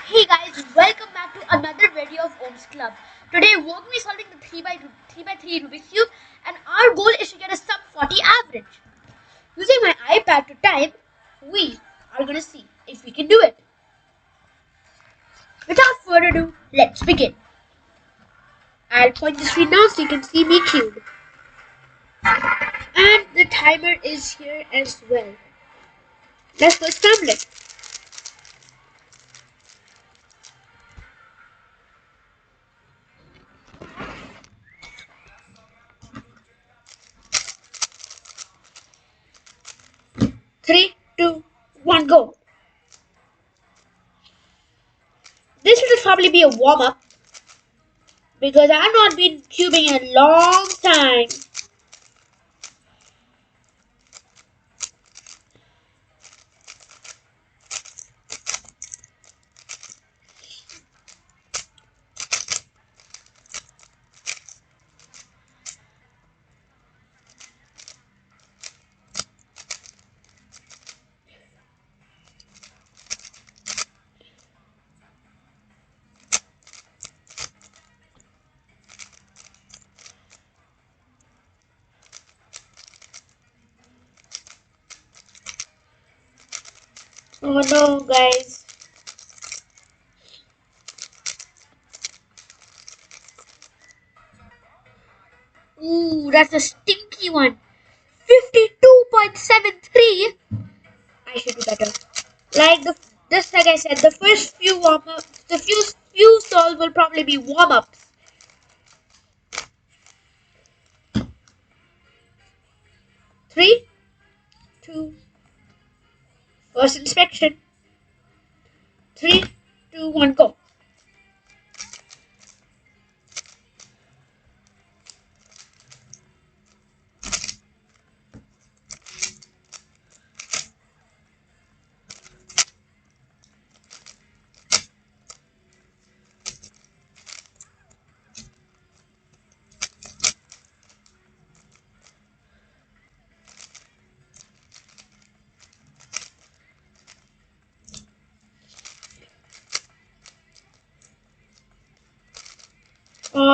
Hey guys, welcome back to another video of Ohm's Club. Today we're going to be solving the 3 by 3 Rubik's Cube and our goal is to get a sub 40 average. Using my iPad to type, we are going to see if we can do it. Without further ado, let's begin. I'll point the screen now so you can see me cube. And the timer is here as well. Let's go scramble it. Three, two, one, go. This will probably be a warm-up because I've not been cubing in a long time. Oh no, guys. Ooh, that's a stinky one. 52.73. I should do better. Like I said, the first few warm ups, the few solves will probably be warm ups. Three, two, first inspection. Three, two, one, go.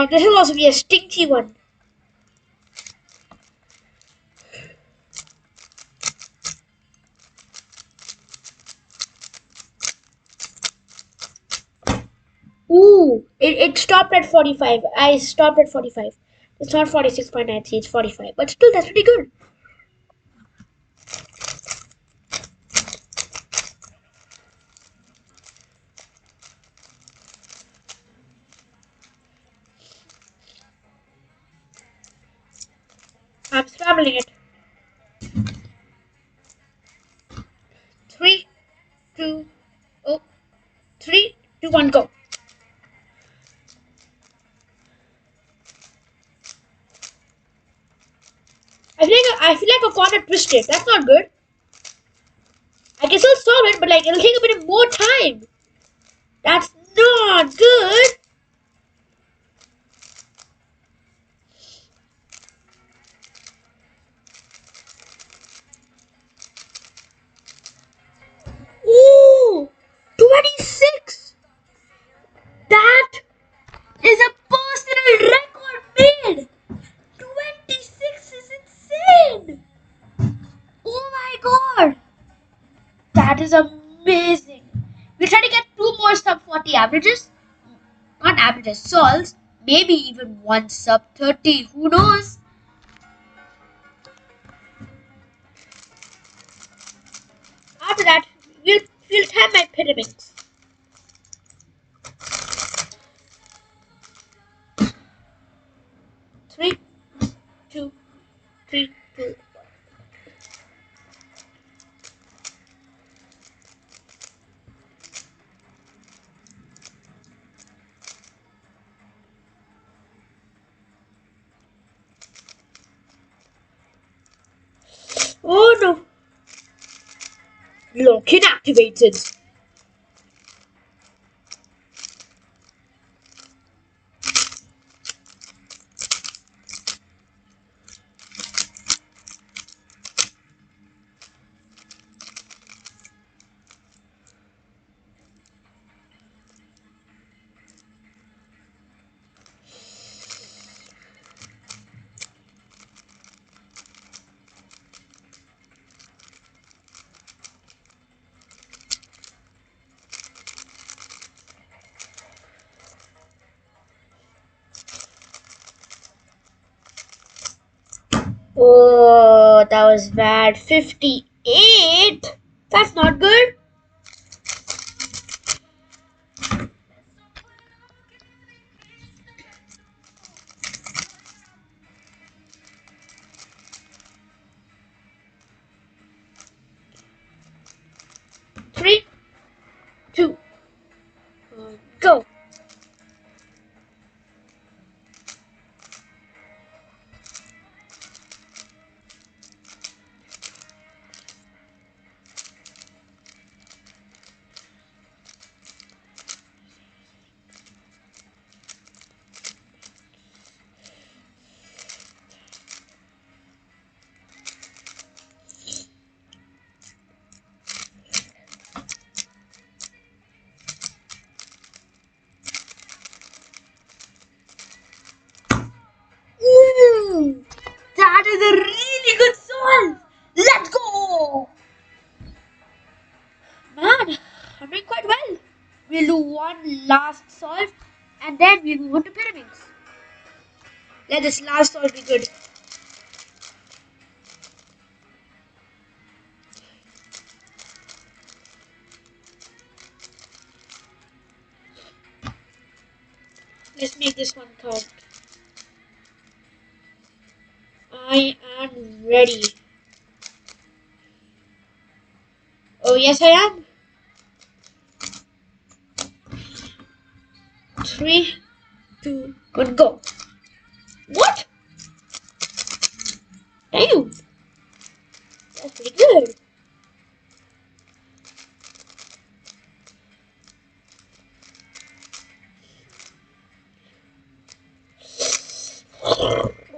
This will also be a stinky one. Ooh, it stopped at 45. I stopped at 45. It's not 46.93, it's 45. But still, that's pretty good. I'm scrambling it. Three, two, oh, three, two, one, go. I feel like a corner twisted. That's not good. I can still solve it, but like it'll take a bit of more time. That's not good. Ooh, 26. That is a personal record made. 26 is insane. Oh my god. That is amazing. We'll try to get two more sub 40 averages. Not averages, solves. Maybe even one sub 30. Who knows? After that, we'll time my pyramids. Three, two, three, two. Oh no. Lock inactivated. Oh, that was bad. 58? That's not good. Three, two, go. Ooh, that is a really good solve. Let's go. Man, I'm doing quite well. We'll do one last solve and then we'll move on to pyramids. Let this last solve be good. Let's make this one count. I am ready. Oh, yes, I am. 3, 2, 1, go. What? Damn. That's pretty good.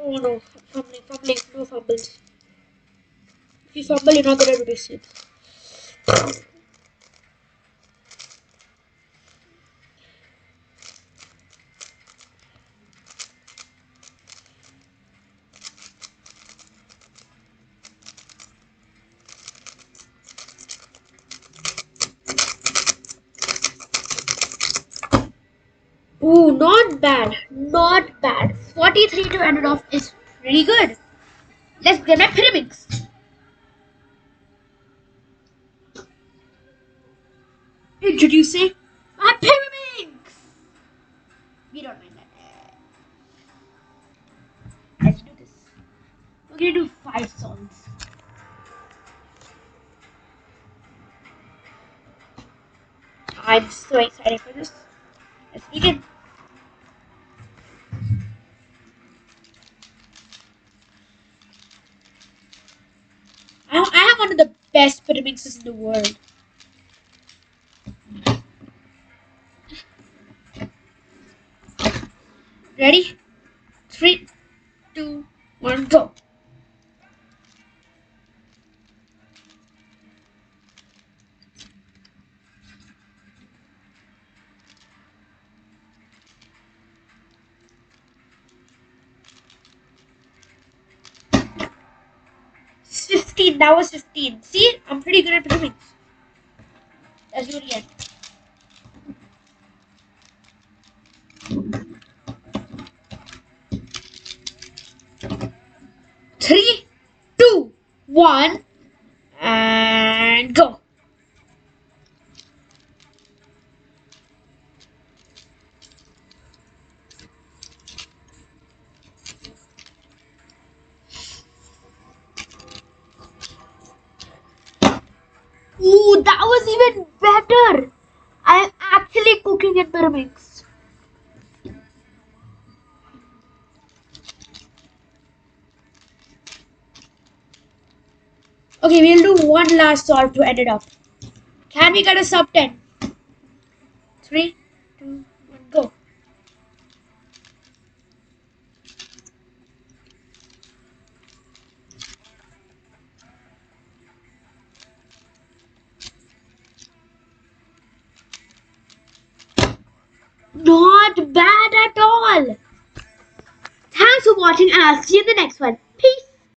Oh no, fumbling, no fumbles. If you fumble, you're not gonna do this. Ooh, not bad. Not bad. 43 to end it off is pretty good. Let's get my pyramids. Introducing my pyramids. We don't mind that. Let's do this. We're gonna do 5 songs. I'm so excited for this. Let's begin. I have one of the best pyramids in the world. Ready? 3, 2, 1, go. It's 15. That was 15. See, I'm pretty good at pyramids. Let's do it again. 3, 2, 1, and go. Ooh, that was even better. I am actually cooking in pyramids. Okay, we'll do one last solve to end it up. Can we get a sub 10? 3, 2, 1, go. Not bad at all. Thanks for watching and I'll see you in the next one. Peace.